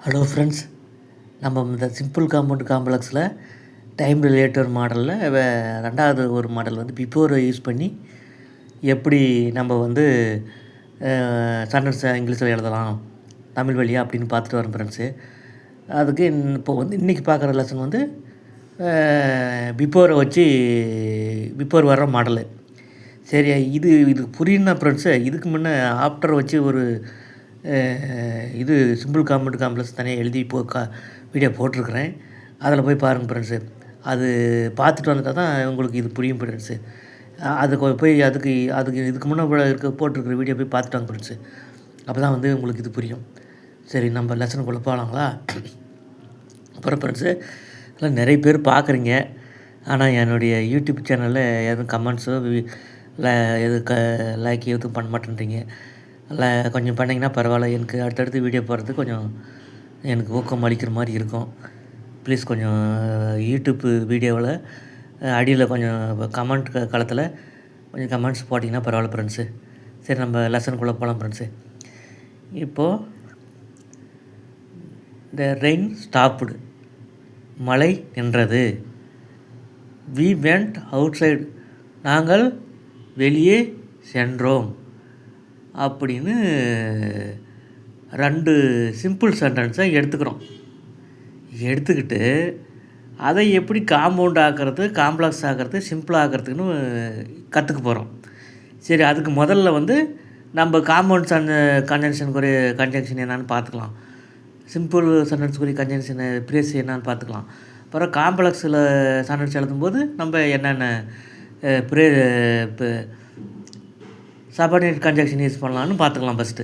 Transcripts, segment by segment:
Hello friends, நம்ம இந்த simple compound காம்ப்ளெக்ஸில் time ரிலேட்டர் மாடலில் ரெண்டாவது ஒரு மாடல் வந்து பிஃபோரை யூஸ் பண்ணி எப்படி நம்ம வந்து சென்டென்ஸை இங்கிலீஷில் எழுதலாம் தமிழ் வழியாக அப்படின்னு பார்த்துட்டு வரோம் ஃப்ரெண்ட்ஸு. அதுக்கு இப்போ வந்து இன்றைக்கி பார்க்குற லெசன் வந்து பிஃபோரை வச்சு பிஃபோர் வர்ற மாடலு. சரி, இது புரியுன்னா ஃப்ரெண்ட்ஸு, இதுக்கு முன்னே ஆஃப்டர் வச்சு ஒரு இது சிம்பிள் காம்பவுண்ட் காம்ப்ளெக்ஸ் தனியாக எழுதி வீடியோ போட்டிருக்கிறேன். அதில் போய் பாருங்கள் ஃப்ரெண்ட்ஸு. அது பார்த்துட்டு வந்துட்டால் தான் உங்களுக்கு இது புரியும் ஃப்ரெண்ட்ஸு. போய் அதுக்கு இதுக்கு முன்னே போட்டிருக்கிற வீடியோ போய் பார்த்துட்டு வாங்க ஃப்ரெண்ட்ஸு. அப்போ தான் வந்து உங்களுக்கு இது புரியும். சரி, நம்ம லெசனுக்குள்ளே போகலாங்களா? அப்புறம் ஃப்ரெண்ட்ஸு, எல்லாம் நிறைய பேர் பார்க்குறீங்க, ஆனால் என்னுடைய யூடியூப் சேனலில் எதுவும் கமெண்ட்ஸோ இல்லை லைக் எதுவும் பண்ண மாட்டேன்றீங்க. இல்லை கொஞ்சம் பண்ணிங்கன்னா பரவாயில்ல, எனக்கு அடுத்தடுத்து வீடியோ போடுறது கொஞ்சம் எனக்கு ஊக்கம் அளிக்கிற மாதிரி இருக்கும். ப்ளீஸ் கொஞ்சம் யூடியூப் வீடியோவில் அடியில் கொஞ்சம் கமெண்ட் காலத்தில் கொஞ்சம் கமெண்ட்ஸ் போட்டிங்கன்னா பரவாயில்ல ஃப்ரெண்ட்ஸு. சரி, நம்ம லெசனுக்குள்ளே போகலாம் ஃப்ரெண்ட்ஸு. இப்போது த ரெயின் ஸ்டாப்டு, மழை நின்றது. வி வெண்ட் அவுட் சைடு, நாங்கள் வெளியே சென்றோம் அப்படின்னு 2 சிம்பிள் சென்டென்ஸை எடுத்துக்கிட்டு அதை எப்படி காம்பவுண்ட் ஆக்கிறது, காம்ப்ளெக்ஸ் ஆக்கிறது, சிம்பிள் ஆக்கிறதுக்குன்னு கற்றுக்க போகிறோம். சரி, அதுக்கு முதல்ல வந்து நம்ம காம்பவுண்ட் கன்ஜங்ஷனுக்குரிய கன்ஜங்ஷன் என்னான்னு பார்த்துக்கலாம். சிம்பிள் சென்டென்ஸுக்குரிய கன்ஜங்ஷன் பிரேஸ் என்னான்னு பார்த்துக்கலாம். அப்புறம் காம்ப்ளெக்ஸில் சென்டென்ஸ் எழுதும்போது நம்ம என்னென்ன சபார்டினேட் கன்ஜங்ஷன் யூஸ் பண்ணலான்னு பார்த்துக்கலாம் ஃபஸ்ட்டு.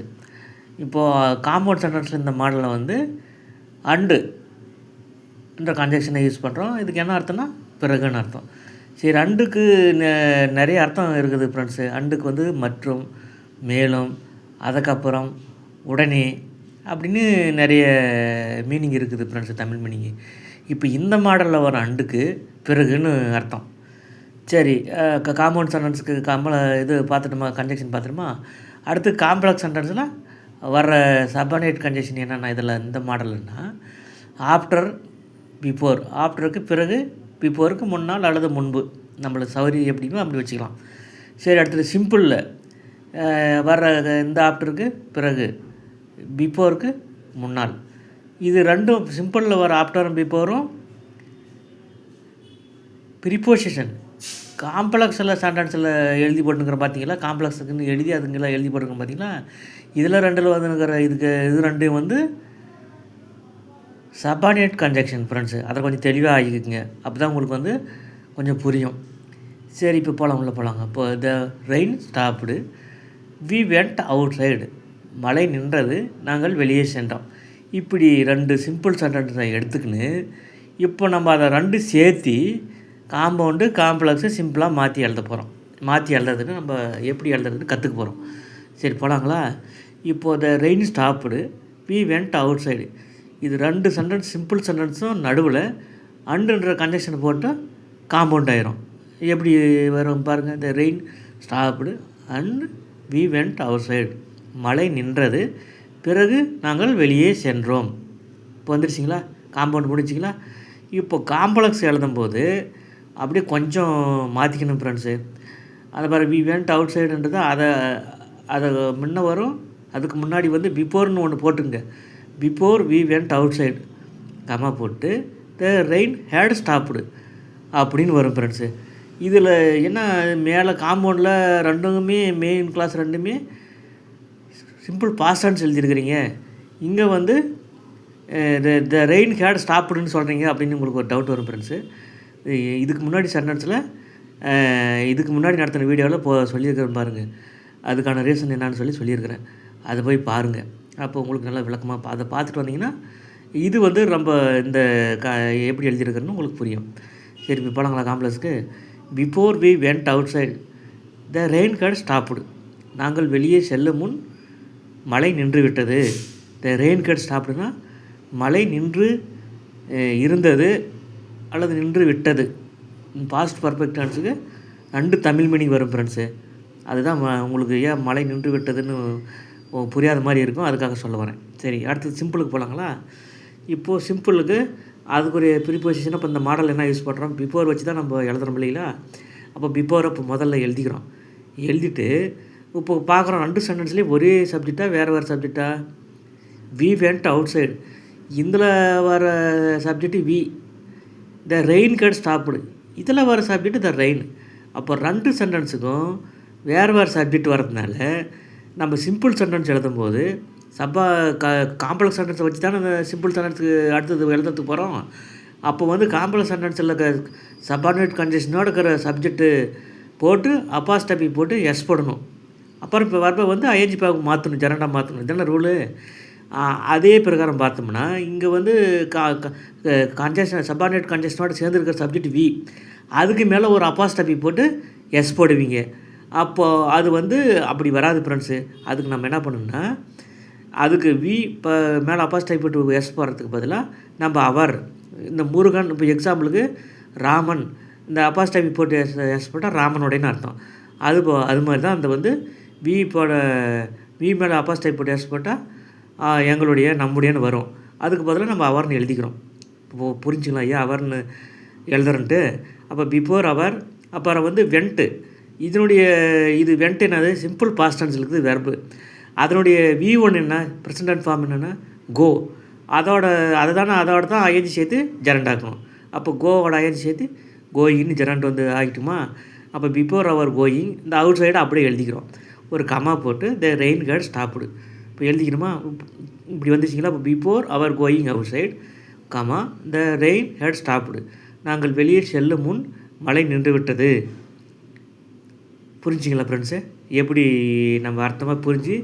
இப்போது காம்பவுண்ட் சென்டென்ஸில் இந்த மாடலில் வந்து அண்டு என்ற கன்ஜங்ஷனை யூஸ் பண்ணுறோம். இதுக்கு என்ன அர்த்தம்னா பிறகுன்னு அர்த்தம். சரி, அண்டுக்கு நிறைய அர்த்தம் இருக்குது ஃப்ரெண்ட்ஸு. அண்டுக்கு வந்து மற்றும், மேலும், அதுக்கப்புறம், உடனே அப்படின்னு நிறைய மீனிங் இருக்குது ஃப்ரெண்ட்ஸு, தமிழ் மீனிங்கு. இப்போ இந்த மாடலில் வர அண்டுக்கு பிறகுன்னு அர்த்தம். சரி, காம்பவுண்ட் சென்டென்ஸுக்கு இது பார்த்துட்டோமா, கன்ஜங்ஷன் பார்த்துட்டோமா. அடுத்து காம்ப்ளெக்ஸ் சென்டென்ஸில் வர்ற சபார்டினேட் கன்ஜங்ஷன் என்னென்னா இதில் இந்த மாடல்னா ஆஃப்டர், பிஃபோர். ஆஃப்டருக்கு பிறகு, பிஃபோருக்கு முன்னால் அல்லது முன்பு, நம்மளுக்கு சௌகரியம் எப்படிமோ அப்படி வச்சுக்கலாம். சரி, அடுத்தது சிம்பிளில் வர்ற இந்த ஆஃப்டருக்கு பிறகு, பிஃபோருக்கு முன்னால். இது ரெண்டும் சிம்பிளில் வர ஆஃப்டரும் பிஃபோரும் ப்ரிப்போசிஷன். காம்ப்ளெக்ஸில் சென்டென்ஸில் எழுதி போட்டுருக்கிற பார்த்தீங்களா, காம்ப்ளெக்ஸுக்குன்னு எழுதி அதுங்கெல்லாம் எழுதி போட்டுருக்கோம் பார்த்தீங்களா. இதில் ரெண்டில் வந்துருக்கிற இது ரெண்டையும் வந்து சபார்டினேட் கன்ஜங்ஷன் ஃப்ரெண்ட்ஸு. அதை கொஞ்சம் தெளிவாக ஆகிக்குங்க, அப்போ தான் உங்களுக்கு வந்து கொஞ்சம் புரியும். சரி, இப்போ உள்ளே போகலாங்க. இப்போ the rain stopped, we went outside, மழை நின்றது, நாங்கள் வெளியே சென்றோம். இப்படி 2 சிம்பிள் சென்டென்ஸை எடுத்துக்கின்னு இப்போ நம்ம அதை 2 சேர்த்து காம்பவுண்டு, காம்ப்ளெக்ஸு சிம்பிளாக மாற்றி எழுத போகிறோம். மாற்றி எழுதுறதுன்னு நம்ம எப்படி எழுதுறதுன்னு கற்றுக்க போகிறோம். சரி, போகலாங்களா? இப்போது the rain stopped, we went outside, இது 2 சென்டென்ஸ் சிம்பிள் சென்டென்ஸும் நடுவில் அண்டுன்ற கன்ஜங்ஷன் போட்டு காம்பவுண்ட் ஆயிரும். எப்படி வரும் பாருங்கள். The rain stopped and we went outside, மழை நின்றது, பிறகு நாங்கள் வெளியே சென்றோம். இப்போ வந்துருச்சிங்களா, காம்பவுண்ட் முடிச்சிங்களா? இப்போ காம்ப்ளெக்ஸ் எழுதும்போது அப்படியே கொஞ்சம் மாற்றிக்கணும் ஃப்ரெண்ட்ஸு. அதை பாரு, வி வெண்ட் அவுட் சைடுன்றது அதை முன்ன வரும், அதுக்கு முன்னாடி வந்து பிஃபோர்னு ஒன்று போட்டுங்க. Before we went outside comma போட்டு த ரெயின் ஹேட் ஸ்டாப்டு அப்படின்னு வரும் ஃப்ரெண்ட்ஸு. இதில் என்ன, மேலே காம்பவுண்டில் ரெண்டுமே மெயின் கிளாஸ் ரெண்டுமே சிம்பிள் பாஸ்ட் டென்ஸ் எழுதியிருக்கிறீங்க. இங்கே வந்து த ரெயின் ஹேட் ஸ்டாப்டுன்னு சொல்கிறீங்க அப்படின்னு உங்களுக்கு ஒரு டவுட் வரும் ஃப்ரெண்ட்ஸு. இதுக்கு முன்னாடி சென்டென்ஸில் இதுக்கு முன்னாடி நடத்தின வீடியோவில் சொல்லியிருக்கிறேன் பாருங்கள். அதுக்கான ரீசன் என்னான்னு சொல்லியிருக்கிறேன். அதை போய் பாருங்கள். அப்போ உங்களுக்கு நல்லா விளக்கமாக அதை பார்த்துட்டு வந்தீங்கன்னா இது வந்து ரொம்ப இந்த எப்படி எழுதியிருக்கிறேன்னு உங்களுக்கு புரியும். சரி, இப்போ போகலாங்களா காம்ப்ளெக்ஸுக்கு. Before we went outside, the rain had stopped, நாங்கள் வெளியே செல்லும் முன் மழை நின்று விட்டது. த ரெயின் ஹேட் ஸ்டாப்டுனா மழை நின்று இருந்தது அல்லது நின்று விட்டது. பாஸ்ட் பர்ஃபெக்ட் டென்ஸுக்கு 2 தமிழ் மீனிங் வரும் ஃப்ரெண்ட்ஸு. அதுதான் உங்களுக்கு ஏன் மழை நின்று விட்டதுன்னு புரியாத மாதிரி இருக்கும், அதுக்காக சொல்ல வரேன். சரி, அடுத்தது சிம்பிளுக்கு போகலாங்களா? இப்போது சிம்பிளுக்கு அதுக்கு ஒரு ப்ரிப்போசிஷன். இப்போ இந்த மாடல் என்ன யூஸ் பண்ணுறோம், பிஃபோர் வச்சு தான் நம்ம எழுதுறோம் இல்லைங்களா? அப்போ பிஃபோரை இப்போ முதல்ல எழுதிக்கிறோம். எழுதிட்டு இப்போ பார்க்குறோம் 2 சென்டென்ஸ்லேயும் ஒரே சப்ஜெக்டா வேறு சப்ஜெக்டா? We went outside. இதில் வர subject we. The rain had stopped. இதில் வர சப்ஜெக்ட் த ரெயின். அப்போ 2 சென்டென்ஸுக்கும் வேறு சப்ஜெக்ட் வரதுனால நம்ம சிம்பிள் சென்டென்ஸ் எழுதும்போது காம்ப்ளெக்ஸ் சென்டென்ஸை வச்சு தானே அந்த சிம்பிள் சென்டென்ஸுக்கு அடுத்தது எழுதுறதுக்கு போகிறோம். அப்போ வந்து காம்ப்ளெக்ஸ் சென்டென்ஸில் சப்பார்டினேட் கன்ஜெக்ஷனோட இருக்கிற சப்ஜெக்ட்டு போட்டு அப்பாஸ்டபி போட்டு எஸ் போடணும். அப்புறம் இப்போ வரப்போ வந்து ஐஎன்ஜி பேக்கு மாற்றணும், ஜெரண்டாக மாற்றணும். இதுதானே ரூலு. அதே பிரகாரம் பார்த்தோம்னா இங்கே வந்து கன்ஜெக்ஷன் சப்பார்டினேட் கன்ஜெக்ஷனோட சேர்ந்துருக்கிற சப்ஜெக்ட் வி, அதுக்கு மேலே ஒரு அப்பாஸ்டபி போட்டு எஸ் போடுவீங்க. அப்போது அது வந்து அப்படி வராது ஃப்ரெண்ட்ஸு. அதுக்கு நம்ம என்ன பண்ணணும்னா, அதுக்கு வி இப்போ மேலே அப்பாஸ்டபி போட்டு எஸ் போடுறதுக்கு பதிலாக நம்ம அவர், இந்த முருகன் இப்போ எக்ஸாம்பிளுக்கு ராமன், இந்த அப்பாஸ்டபி போட்டு எஸ் போட்டால் ராமனுடையன்னு அர்த்தம். அது மாதிரி தான் அந்த வந்து வி மேலே அப்பாஸ்டபி போட்டு எஸ் போட்டால் எங்களுடைய நம்முடையன்னு வரும். அதுக்கு பதிலாக நம்ம அவர்னு எழுதிக்கிறோம். இப்போ புரிஞ்சுக்கலாம் ஐயா அவர்னு எழுதுறன்ட்டு. அப்போ பிஃபோர் அவர், அப்புறம் வந்து வெண்ட்டு. இது வெண்ட் என்னது, சிம்பிள் பாஸ்ட் டென்ஸ் இருக்குது வெர்பு. அதனுடைய V1 என்ன, ப்ரெசன்ட் ஃபார்ம் என்னென்னா கோ. அதோட தான் ஐஎன்ஜி சேர்த்து ஜெரண்ட் ஆக்கணும். அப்போ கோவோட ஐஎன்ஜி சேர்த்து கோயின்னு ஜெரண்ட் வந்து ஆகிட்டுமா. அப்போ பிஃபோர் அவர் கோயிங், இந்த அவுட் சைடு அப்படியே எழுதிக்கிறோம். ஒரு கமா போட்டு த ரெயின் கேட் ஸ்டாப்டு இப்போ எழுதிக்கணுமா. இப்படி வந்துச்சிங்களா. இப்போ before our going outside comma the rain had stopped. நாங்கள் வெளியே செல்லும் முன் மழை நின்று விட்டது. புரிஞ்சிங்களா ஃப்ரெண்ட்ஸு? எப்படி நம்ம அர்த்தமாக புரிஞ்சு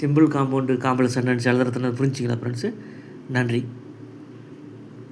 சிம்பிள் காம்பவுண்டு காம்ப்ளெக்ஸ் சென்டென்ஸ் எழுதுறதுன்னு புரிஞ்சிங்களா ஃப்ரெண்ட்ஸு? நன்றி.